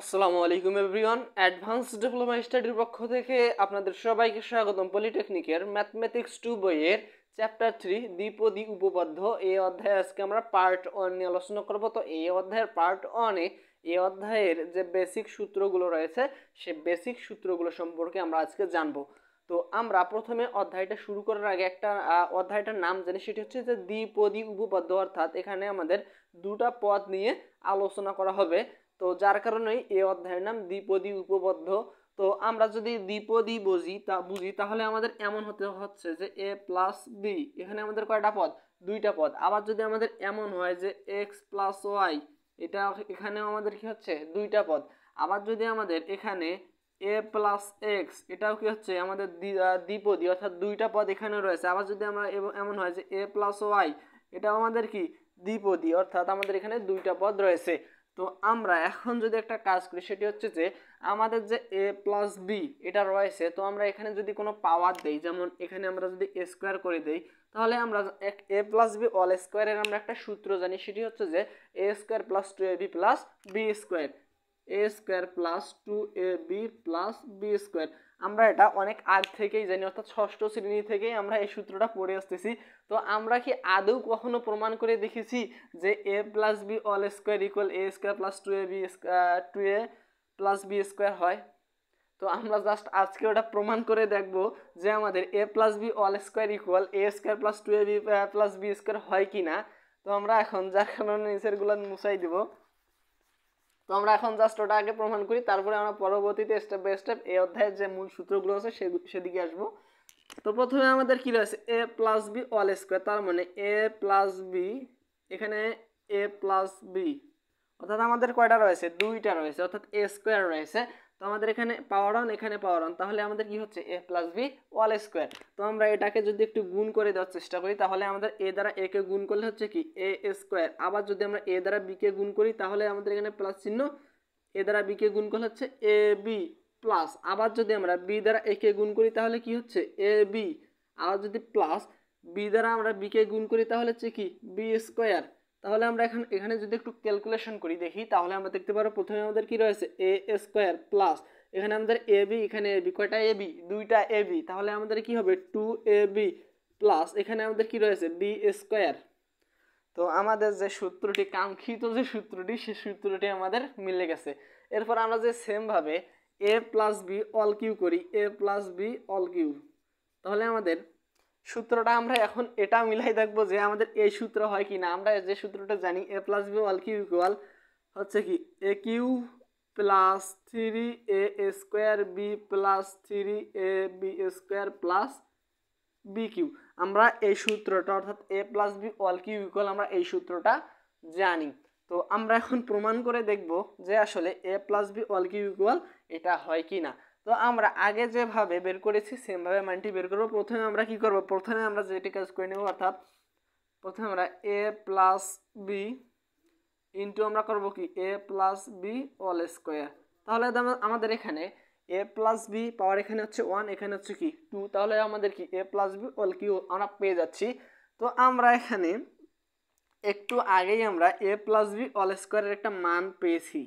আসসালামু আলাইকুম everyone, advance diploma স্টাডির পক্ষ থেকে আপনাদের সবাইকে স্বাগতম। পলিটেকনিকের ম্যাথমেটিক্স 2 বইয়ের চ্যাপ্টার 3 দ্বিপদী উপপাদ্য এই অধ্যায়ে আজকে আমরা পার্ট 1 নিয়ে আলোচনা করব। তো এই অধ্যায়ের পার্ট 1-এ এই অধ্যায়ের যে বেসিক সূত্রগুলো রয়েছে সেই বেসিক সূত্রগুলো সম্পর্কে আমরা আজকে জানব। তো আমরা প্রথমে অধ্যায়টা শুরু করার আগে একটা অধ্যায়টার নাম জানি, সেটি হচ্ছে যে দ্বিপদী উপপাদ্য, অর্থাৎ এখানে আমাদের দুটা পদ নিয়ে আলোচনা করা হবে। তো যার কারণেই এই অধ্যায়ের নাম দ্বিপদী উপপাদ্য। তো আমরা যদি দ্বিপদী বুঝি তাহলে আমাদের এমন হচ্ছে যে এ প্লাস বি, এখানে আমাদের কয়টা পদ? দুইটা পদ। আবার যদি আমাদের এমন হয় যে এক্স প্লাস ওয়াই, এটা এখানেও আমাদের কি হচ্ছে? দুইটা পদ। আবার যদি আমাদের এখানে এ প্লাস এক্স, এটাও কি হচ্ছে? আমাদের দ্বিপদী, অর্থাৎ দুইটা পদ এখানে রয়েছে। আবার যদি আমরা এমন হয় যে এ প্লাস ওয়াই, এটাও আমাদের কি? দ্বিপদী, অর্থাৎ আমাদের এখানে দুইটা পদ রয়েছে। তো আমরা এখন যদি একটা কাজ করি, সেটি হচ্ছে যে আমাদের যে এ প্লাস বি এটা রয়েছে, তো আমরা এখানে যদি কোনো পাওয়ার দেই, যেমন এখানে আমরা যদি এ স্কোয়ার করে দেই, তাহলে আমরা এ প্লাস বি অল স্কোয়ারের আমরা একটা সূত্র জানি, সেটি হচ্ছে যে এ square plus two a b plus b square, A square plus two a b plus b square. আমরা এটা অনেক আগ থেকেই জানি, অর্থাৎ ষষ্ঠ শ্রেণী থেকেই আমরা এই সূত্রটা পড়ে আসতেছি। তো আমরা কি আদৌ কখনো প্রমাণ করে দেখেছি যে a plus b whole square equal a square plus two a plus b square হয়? তো আমরা জাস্ট আজকে ওটা প্রমাণ করে দেখব যে আমাদের a plus b whole square equal a square plus two a b plus b square হয় কি না। তো আমরা এখন যার কারণে নিচেরগুলো মুছাই দিব। তো আমরা এখন জাস্ট ওটা আগে প্রমাণ করি, তারপরে আমরা পরবর্তীতে স্টেপ বাই স্টেপ এই অধ্যায়ের যে মূল সূত্রগুলো আছে সেদিকে আসবো। তো প্রথমে আমাদের কি রয়েছে? এ প্লাস বি অল স্কোয়ার, তার মানে এ প্লাস বি, এখানে এ প্লাস বি, অর্থাৎ আমাদের কয়টা রয়েছে? দুইটা রয়েছে, অর্থাৎ এ স্কোয়ার রয়েছে। তো আমাদের এখানে পাওয়ার অন, এখানে পাওয়ার অন, তাহলে আমাদের কি হচ্ছে? এ প্লাস বি অল স্কোয়ার। তো আমরা এটাকে যদি একটু গুণ করে দেওয়ার চেষ্টা করি, তাহলে আমাদের এ দ্বারা এ কে গুণ করলে হচ্ছে কি? এ স্কোয়ার। আবার যদি আমরা এ দ্বারা বি কে গুণ করি, তাহলে আমাদের এখানে প্লাস চিহ্ন, এ দ্বারা বি কে গুণ করলে হচ্ছে এ বি প্লাস। আবার যদি আমরা বি দ্বারা এ কে গুণ করি, তাহলে কি হচ্ছে? A B. আবার যদি প্লাস বি দ্বারা আমরা বি কে গুণ করি, তাহলে হচ্ছে কি? B square. তাহলে আমরা এখানে যদি একটু ক্যালকুলেশন করি দেখি, তাহলে আমরা দেখতে পারবো প্রথমে আমাদের কি রয়েছে? এ স্কোয়ার প্লাস এখানে আমাদের এ বি, এখানে এ বি, কয়টা এ বি? দুইটা এ বি। তাহলে আমাদের কি হবে? টু এ বি প্লাস এখানে আমাদের কি রয়েছে? B square. তো আমাদের যে সূত্রটি, কাঙ্ক্ষিত যে সূত্রটি, সেই সূত্রটি আমাদের মিলে গেছে। এরপর আমরা যে সেম ভাবে এ প্লাস বি অল কিউ করি, a plus b whole Q, তাহলে আমাদের সূত্রটা আমরা এখন এটা মিলাই দেখবো যে আমাদের এই সূত্র হয় কি না। আমরা যে সূত্রটা জানি, a plus b whole cube equal হচ্ছে কি? A cube plus three a square b plus three a b square plus B cube. আমরা এই সূত্রটা, অর্থাৎ a plus b whole cube equal, আমরা এই সূত্রটা জানি। তো আমরা এখন প্রমাণ করে দেখব যে আসলে a plus b whole cube equal এটা হয় কি না। তো আমরা আগে যেভাবে বের করেছি সেমভাবে মানটি বের করবো। প্রথমে আমরা কি করব? প্রথমে আমরা যেটি কাজ করে নেব, অর্থাৎ প্রথমে আমরা এ প্লাস বি ইন্টু আমরা করবো কি? এ প্লাস বি অল স্কোয়ার। তাহলে আমাদের এখানে এ প্লাস বি পাওয়ার এখানে হচ্ছে 1, এখানে হচ্ছে কি? 2। তাহলে আমাদের কি? এ প্লাস বি অল কিউ আমরা পেয়ে যাচ্ছি। তো আমরা এখানে একটু আগেই আমরা এ প্লাস বি অল স্কোয়ারের একটা মান পেয়েছি,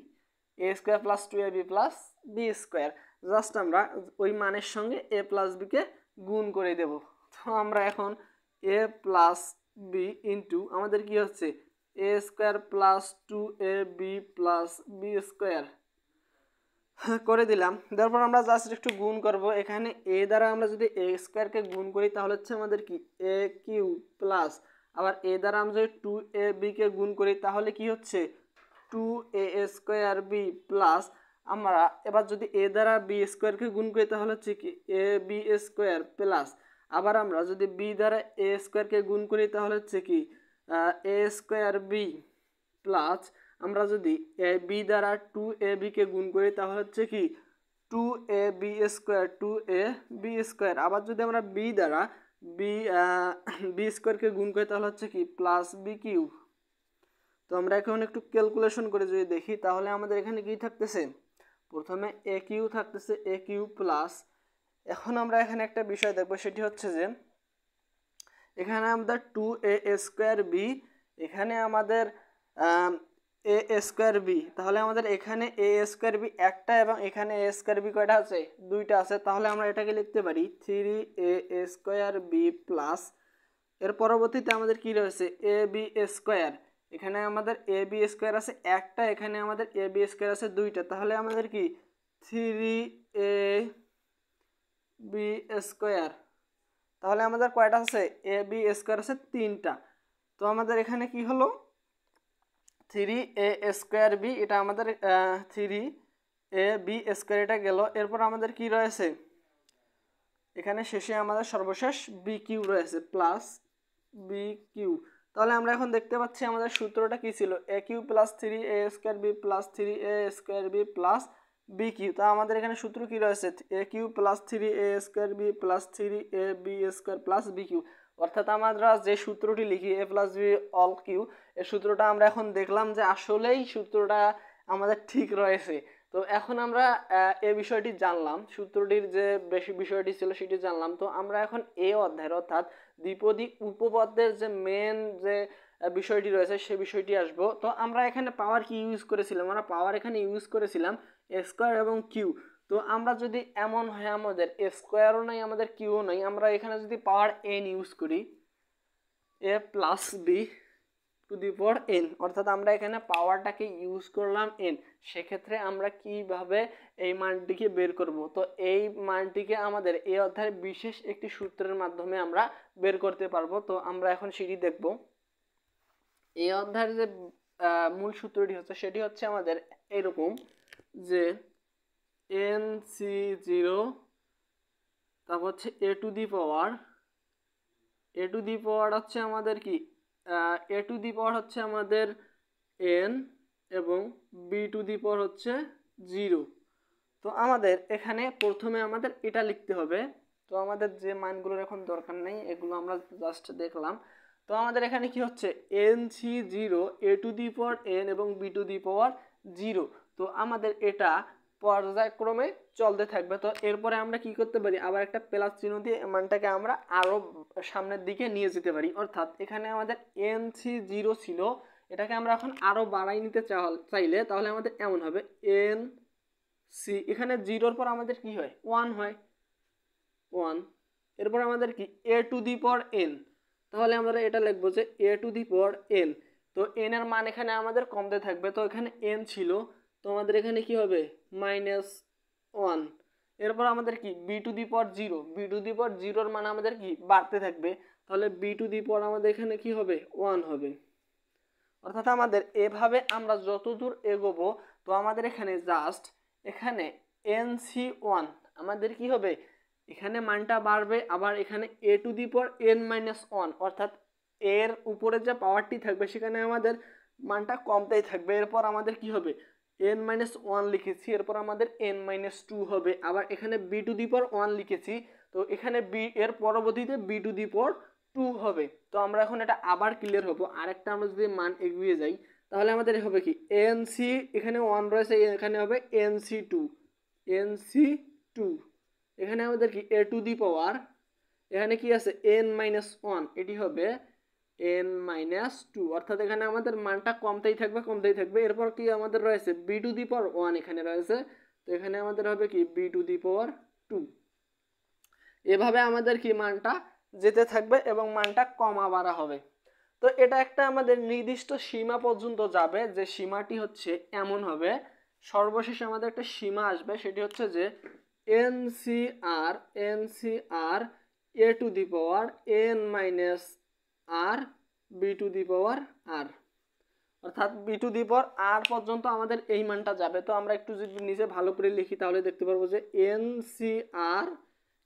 a square plus two a b plus b square. Just আমরা ওই মানের সঙ্গে এ প্লাস বিকে গুণ করে দেব। তো আমরা এখন এ প্লাস বি ইন্টু আমাদের কি হচ্ছে? এ square plus two a b plus b square করে দিলাম। তারপর আমরা জাস্ট একটু গুণ করব। এখানে এ দ্বারা আমরা যদি এ স্কোয়ারকে গুণ করি, তাহলে হচ্ছে আমাদের কি? এ কিউ প্লাস, আবার এ দ্বারা আমরা যদি টু এ বিকে গুণ করি, তাহলে কি হচ্ছে? টু এ স্কোয়ার বি প্লাস, আমরা এবার যদি এ দ্বারা বি স্কোয়ারকে গুণ করি, তাহলে হচ্ছে কি? এ বি স্কোয়ার প্লাস, আবার আমরা যদি বি দ্বারা এ স্কোয়ারকে গুণ করি, তাহলে হচ্ছে কি? এ স্কোয়ার বি প্লাস, আমরা যদি এ বি দ্বারা টু এ বিকে গুণ করি, তাহলে হচ্ছে কি? Two a b square, two a b square. আবার যদি আমরা বি দ্বারা বি বি স্কোয়ারকে গুণ করি, তাহলে হচ্ছে কি? Plus B Q. তো আমরা এখন একটু ক্যালকুলেশন করে যদি দেখি, তাহলে আমাদের এখানে কি থাকতেছে? প্রথমে এ কিউ থাকতেছে, এ কিউ প্লাস, এখন আমরা এখানে একটা বিষয় দেখবো, সেটি হচ্ছে যে এখানে আমাদের টু এ স্কোয়ার বি, এখানে আমাদের এ স্কোয়ার বি, তাহলে আমাদের এখানে এ স্কোয়ার বি একটা এবং এখানে এ স্কোয়ার বি কয়টা আছে, দুইটা আছে। তাহলে আমরা এটাকে লিখতে পারি 3a স্কোয়ার বি প্লাস, এর পরবর্তীতে আমাদের কি রয়েছে এ বি স্কোয়ার, এখানে আমাদের এ বি স্কোয়ার আছে একটা, এখানে আমাদের এ বি স্কোয়ার আছে দুইটা, তাহলে আমাদের কি 3ab স্কোয়ার, তাহলে আমাদের কয়টা আছে এ বি স্কোয়ার আছে তিনটা। তো আমাদের এখানে কি হলো 3a স্কোয়ার বি, এটা আমাদের 3ab স্কোয়ার এটা গেল। এরপর আমাদের কি রয়েছে এখানে শেষে আমাদের সর্বশেষ বি কিউ রয়েছে প্লাস বি কিউ। তাহলে আমরা এখন দেখতে পাচ্ছি আমাদের সূত্রটা কি ছিল, a cube plus 3a square b plus 3a square b plus B cube. তা আমাদের এখানে সূত্র কি রয়েছে a cube plus 3a square b plus 3ab square plus B cube, অর্থাৎ আমরা যে সূত্রটি লিখি a plus b whole cube, এই সূত্রটা আমরা এখন দেখলাম যে আসলেই সূত্রটা আমাদের ঠিক রয়েছে। তো এখন আমরা এই বিষয়টি জানলাম, সূত্রটির যে বেশি বিষয়টি ছিল সেটি জানলাম। তো আমরা এখন এই অধ্যায়ের অর্থাৎ দ্বিপদী উপপাদ্যের যে মেন যে বিষয়টি রয়েছে সে বিষয়টি আসবো। তো আমরা এখানে পাওয়ার কি ইউজ করেছিলাম, আমরা পাওয়ার এখানে ইউজ করেছিলাম এ স্কোয়ার এবং কিউ। তো আমরা যদি এমন হয় আমাদের এ স্কোয়ারও নাই আমাদের কিউও নাই, আমরা এখানে যদি পাওয়ার এন ইউজ করি a plus B to the power n, অর্থাৎ আমরা এখানে পাওয়ারটাকে ইউজ করলাম এন, সেক্ষেত্রে আমরা কিভাবে এই মানটিকে বের করব। তো এই মানটিকে আমাদের এই অধ্যায়ের বিশেষ একটি সূত্রের মাধ্যমে আমরা বের করতে পারবো। তো আমরা এখন সেটি দেখব। এই অধ্যায়ের যে মূল সূত্রটি হচ্ছে সেটি হচ্ছে আমাদের এরকম যে এন সি জিরো, তারপর হচ্ছে এ টু দি পাওয়ার হচ্ছে আমাদের কি এ টু দি পাওয়ার হচ্ছে আমাদের এন এবং বি টু দি পাওয়ার হচ্ছে 0। তো আমাদের এখানে প্রথমে আমাদের এটা লিখতে হবে। তো আমাদের যে মানগুলোর এখন দরকার নেই এগুলো আমরা জাস্ট দেখলাম। তো আমাদের এখানে কি হচ্ছে N C 0, A to the power N এবং বি টু দি পাওয়ার 0। তো আমাদের এটা পর্যায়ক্রমে চলতে থাকবে। তো এরপরে আমরা কি করতে পারি, আবার একটা প্লাস চিহ্ন দিয়ে মানটাকে আমরা আরো সামনের দিকে নিয়ে যেতে পারি। অর্থাৎ এখানে আমাদের এন সি 0 ছিল, এটাকে আমরা এখন আরো বাড়াই নিতে চাইলে তাহলে আমাদের এমন হবে এন সি, এখানে 0-র পর আমাদের কি হয় 1 হয় 1, এরপর আমাদের কি এ টু দি পাওয়ার এন, তাহলে আমরা এটা লিখবো যে এ টু দি পাওয়ার এন। তো এন এর মান এখানে আমাদের কমতে থাকবে, তো এখানে এন ছিল, তো আমাদের এখানে কি হবে -1। এরপর আমাদের কি b to the power 0, b to the power 0-র মান আমাদের কি বাড়তে থাকবে, তাহলে বি টু দি পাওয়ার আমাদের এখানে কি হবে 1 হবে। অর্থাৎ আমাদের এভাবে আমরা যতদূর এগোবো, তো আমাদের এখানে জাস্ট এখানে NC1 আমাদের কি হবে এখানে মানটা বাড়বে, আবার এখানে a two the power n-1, অর্থাৎ এর উপরে যে পাওয়ারটি থাকবে সেখানে আমাদের মানটা কমতেই থাকবে। এরপর আমাদের কি হবে n-1 লিখেছি, এরপর আমাদের n-2 হবে। আবার এখানে b টু দি পাওয়ার 1 লিখেছি, তো এখানে b এর পরবর্তীতে b টু দি পাওয়ার 2 হবে। তো আমরা এখন এটা আবার ক্লিয়ার হবো। আরেকটা আমরা যদি মান এগিয়ে যাই তাহলে আমাদের হবে কি NC, এখানে 1 রয়েছে, এখানে হবে NC2, এখানে আমাদের কি a টু দি পাওয়ার, এখানে কি আছে n-1, এটি হবে n-2, অর্থাৎ এখানে আমাদের মানটা কমতেই থাকবে। এরপর কি আমাদের রয়েছে b টু দি পাওয়ার 1 এখানে রয়েছে, তো এখানে আমাদের হবে কি b টু দি পাওয়ার 2। এভাবে আমাদের কি মানটা যেতে থাকবে এবং মানটা কমা বাড়া হবে। তো এটা একটা আমাদের নির্দিষ্ট সীমা পর্যন্ত যাবে, যে সীমাটি হচ্ছে এমন হবে, সর্বশেষে আমাদের একটা সীমা আসবে, সেটি হচ্ছে যে NCR a two the power n-r b two the power r, অর্থাৎ b two the power r পর্যন্ত আমাদের এই মানটা যাবে। তো আমরা একটু যদি নিচে ভালো করে লিখি তাহলে দেখতে পারবো যে NCR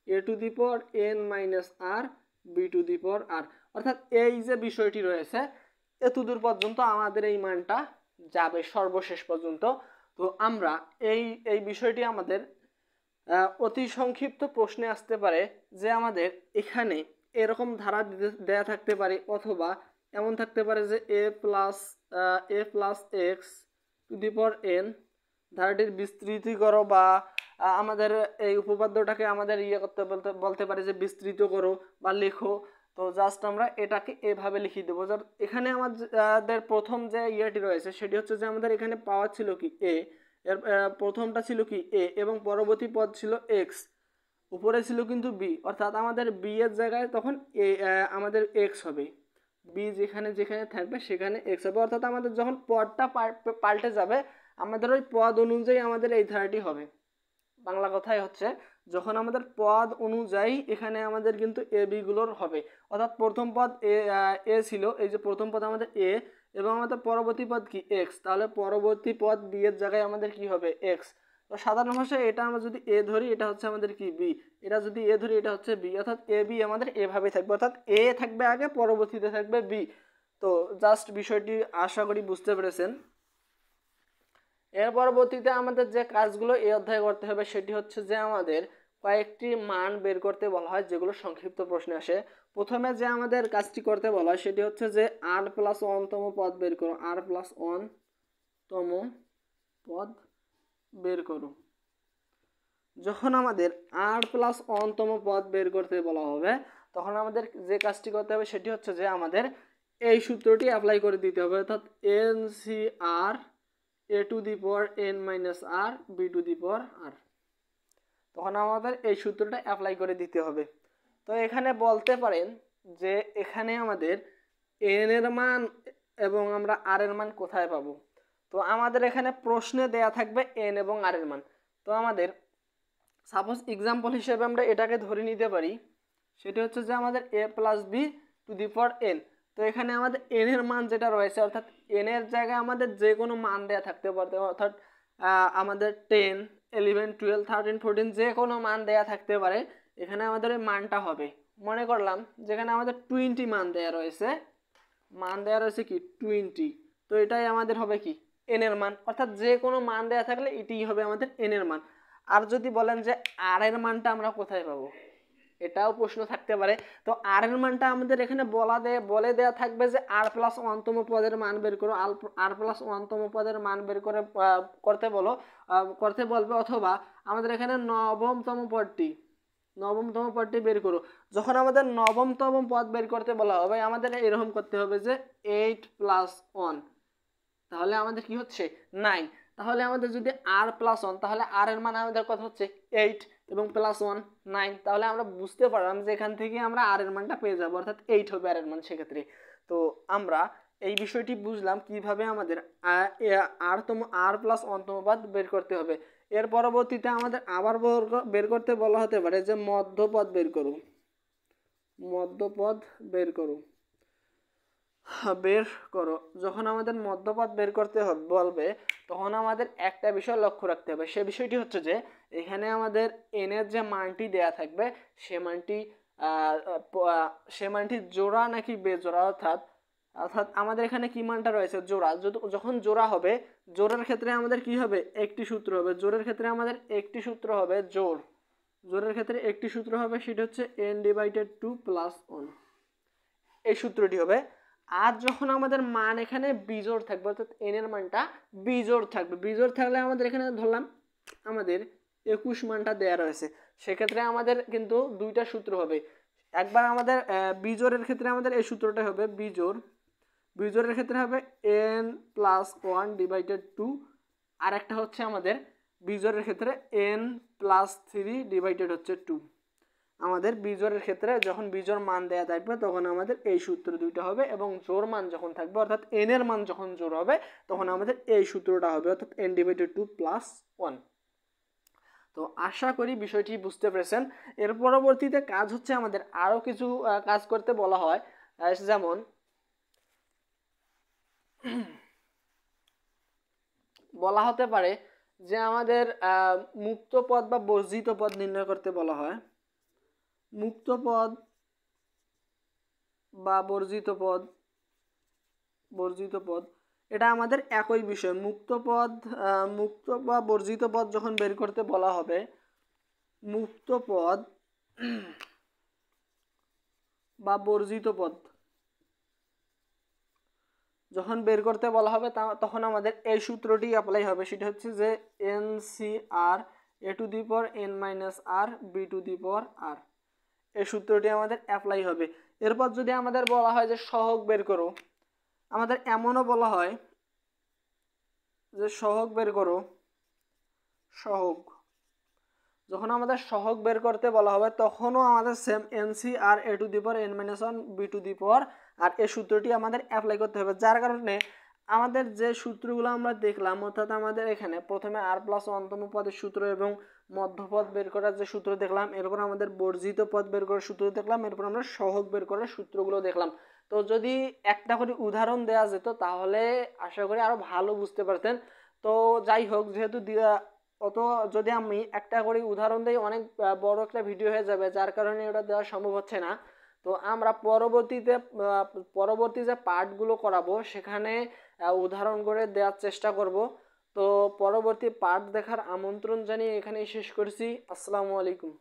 a two the power n-r b two the power r, অর্থাৎ এই যে বিষয়টি রয়েছে এতদূর পর্যন্ত আমাদের এই মানটা যাবে সর্বশেষ পর্যন্ত। তো আমরা এই বিষয়টি আমাদের অতি সংক্ষিপ্ত প্রশ্নে আসতে পারে যে আমাদের এখানে এরকম ধারা দেয়া থাকতে পারে, অথবা এমন থাকতে পারে যে a plus x two the power n, ধারাটির বিস্তৃতি করো, বা আমাদের এই উপপাদ্যটাকে আমাদের করতে বলতে পারে যে বিস্তৃত করো বা লেখো, তো জাস্ট আমরা এটাকে এভাবে লিখে দেবো। এখানে আমাদের প্রথম যে ইয়েটি রয়েছে সেটি হচ্ছে যে আমাদের এখানে পাওয়া ছিল কি এ, এর প্রথমটা ছিল কি এ এবং পরবর্তী পদ ছিল এক্স, উপরে ছিল কিন্তু বি, অর্থাৎ আমাদের বি এর জায়গায় তখন এ আমাদের এক্স হবে, বি যেখানে যেখানে থাকবে সেখানে এক্স হবে, অর্থাৎ আমাদের যখন পদটা পাল্টে যাবে আমাদের ওই পদ অনুযায়ী আমাদের এই ধারাটি হবে। বাংলা কথাই হচ্ছে যখন আমাদের পদ অনুযায়ী এখানে আমাদের কিন্তু এ বি গুলোর হবে, অর্থাৎ প্রথম পদ এ ছিল, এই যে প্রথম পদ আমাদের এ এবং আমাদের পরবর্তী পদ কি এক্স, তাহলে পরবর্তী পদ বি এর জায়গায় আমাদের কি হবে এক্স। তো সাধারণ ভাষায় এটা আমরা যদি এ ধরি এটা হচ্ছে আমাদের কি বি, এটা যদি এ ধরি এটা হচ্ছে বি, অর্থাৎ এ বি আমাদের এভাবে থাকবে, অর্থাৎ এ থাকবে আগে পরবর্তীতে থাকবে বি। তো জাস্ট বিষয়টি আশা করি বুঝতে পেরেছেন। এর পরবর্তীতে আমাদের যে কাজগুলো এই অধ্যায়ে করতে হবে সেটি হচ্ছে যে আমাদের কয়েকটি মান বের করতে বলা হয় যেগুলো সংক্ষিপ্ত প্রশ্নে আসে। প্রথমে যে আমাদের কাজটি করতে বলা হয় সেটি হচ্ছে যে r+1তম পদ বের করো, r+1তম পদ বের করো। যখন আমাদের r+1তম পদ বের করতে বলা হবে তখন আমাদের যে কাজটি করতে হবে সেটি হচ্ছে যে আমাদের এই সূত্রটি অ্যাপ্লাই করে দিতে হবে, অর্থাৎ NCR a to the power n minus r b to the power r, তখন আমাদের এই সূত্রটা অ্যাপ্লাই করে দিতে হবে। তো এখানে বলতে পারেন যে এখানে আমাদের n এর মান এবং আমরা r এর মান কোথায় পাবো। তো আমাদের এখানে প্রশ্নে দেয়া থাকবে n এবং r এর মান। তো আমাদের সাপোজ এক্সাম্পল হিসেবে আমরা এটাকে ধরে নিতে পারি, সেটি হচ্ছে যে আমাদের a plus B to the power n। তো এখানে আমাদের n এর মান যেটা রয়েছে, অর্থাৎ n এর জায়গায় আমাদের যে কোনো মান দেয়া থাকতে পারতে, অর্থাৎ আমাদের 10, 11, 12, 13, 14 যে কোনো মান দেয়া থাকতে পারে, এখানে আমাদের ওই মানটা হবে। মনে করলাম যেখানে আমাদের 20 মান দেয়া রয়েছে কি 20, তো এটাই আমাদের হবে কি n এর মান, অর্থাৎ যে কোনো মান দেয়া থাকলে এটাই হবে আমাদের n এর মান। আর যদি বলেন যে r এর মানটা আমরা কোথায় পাবো, এটাও প্রশ্ন থাকতে পারে। তো r এর মানটা আমাদের এখানে বলে দেয়া থাকবে যে r+1তম পদের মান বের করো, r+1তম পদের মান বের করে করতে বলবে, অথবা আমাদের এখানে নবমতম পদটি বের করো। যখন আমাদের নবমতম পদ বের করতে বলা হবে আমাদের এরকম করতে হবে যে 8+1, তাহলে আমাদের কি হচ্ছে 9, তাহলে আমাদের যদি r+1 তাহলে r এর মান আমাদের কত হচ্ছে 8 এবং +1 9, তাহলে আমরা বুঝতে পারলাম যে এখান থেকে আমরা r এর মানটা পেয়ে যাব, অর্থাৎ 8 হবে r এর মান সেক্ষেত্রে। তো আমরা এই বিষয়টি বুঝলাম কিভাবে আমাদের r+1তম পদ বের করতে হবে। এর পরবর্তীতে আমাদের আবার বের করতে বলা হতে পারে যে মধ্যপদ বের করো, যখন আমাদের মধ্যপদ বের করতে বলবে তখন আমাদের একটা বিষয় লক্ষ্য রাখতে হবে, সে বিষয়টি হচ্ছে যে এখানে আমাদের n এর যে মানটি দেয়া থাকবে সে মানটি জোড়া নাকি বেজোড়া, অর্থাৎ আমাদের এখানে কি মানটা রয়েছে জোড়া, যখন জোড়া হবে জোড়ার ক্ষেত্রে আমাদের কি হবে একটি সূত্র হবে, জোড়ের ক্ষেত্রে আমাদের একটি সূত্র হবে জোড়ের ক্ষেত্রে একটি সূত্র হবে, সেটা হচ্ছে n/2+1, এই সূত্রটি হবে। আর যখন আমাদের মান এখানে বিজোড় থাকবে, অর্থাৎ n এর মানটা বিজোড় থাকলে আমাদের এখানে ধরলাম আমাদের 21 মানটা দেয়া রয়েছে, সেক্ষেত্রে আমাদের কিন্তু দুইটা সূত্র হবে। একবার আমাদের বিজোড়ের ক্ষেত্রে আমাদের এই সূত্রটা হবে বিজোড়ের ক্ষেত্রে হবে n+1/2, আর একটা হচ্ছে আমাদের বিজোড়ের ক্ষেত্রে n+3/2। আমাদের বিজোড়ের ক্ষেত্রে যখন বিজোড় মান দেয়া থাকবে তখন আমাদের এই সূত্র দুইটা হবে, এবং জোড় মান যখন থাকবে অর্থাৎ n এর মান যখন জোড় হবে তখন আমাদের এই সূত্রটা হবে, অর্থাৎ n/2+1। তো আশা করি বিষয়টি বুঝতে পেরেছেন। এর পরবর্তীতে কাজ হচ্ছে আমাদের আরো কিছু কাজ করতে বলা হয়, যেমন বলা হতে পারে যে আমাদের মুক্ত পদ বা বর্জিত পদ নির্ণয় করতে বলা হয়। মুক্ত পদ বা বর্জিত পদ এটা আমাদের একই বিষয়। মুক্ত বা বর্জিত পদ যখন বের করতে বলা হবে, মুক্ত পদ বা বর্জিত পদ যখন বের করতে বলা হবে তখন আমাদের এই সূত্রটি অ্যাপ্লাই হবে, সেটা হচ্ছে যে NCR a to the power n minus r b to the power r, এই সূত্রটি আমাদের অ্যাপ্লাই হবে। এরপর যদি আমাদের বলা হয় যে সহগ বের করো, আমাদের এমনও বলা হয় যে সহগ বের করো, সহগ যখন আমাদের সহগ বের করতে বলা হবে তখনও আমাদের same n c r a to the power n minus one b to the power r এই সূত্রটি আমাদের অ্যাপ্লাই করতে হবে, যার কারণে আমাদের যে সূত্রগুলো আমরা দেখলাম, অর্থাৎ আমাদের এখানে প্রথমে আর প্লাস ওয়ানতম পদের সূত্র এবং মধ্যপদ বের করার যে সূত্র দেখলাম, এরপর আমাদের বর্জিত পদ বের করার সূত্র দেখলাম, এরপর আমরা সহগ বের করার সূত্রগুলো দেখলাম। তো যদি একটা করে উদাহরণ দেওয়া যেত তাহলে আশা করি আরো ভালো বুঝতে পারতেন। তো যাই হোক, যেহেতু অত যদি আমি একটা করে উদাহরণ দিই অনেক বড় একটা ভিডিও হয়ে যাবে, যার কারণে ওটা দেওয়া সম্ভব হচ্ছে না। তো আমরা পরবর্তী যে পার্টগুলো করাবো সেখানে উদাহরণ করে দেওয়ার চেষ্টা করব। তো পরবর্তী পার্ট দেখার আমন্ত্রণ জানিয়ে এখানেই শেষ করছি। আসসালামু আলাইকুম।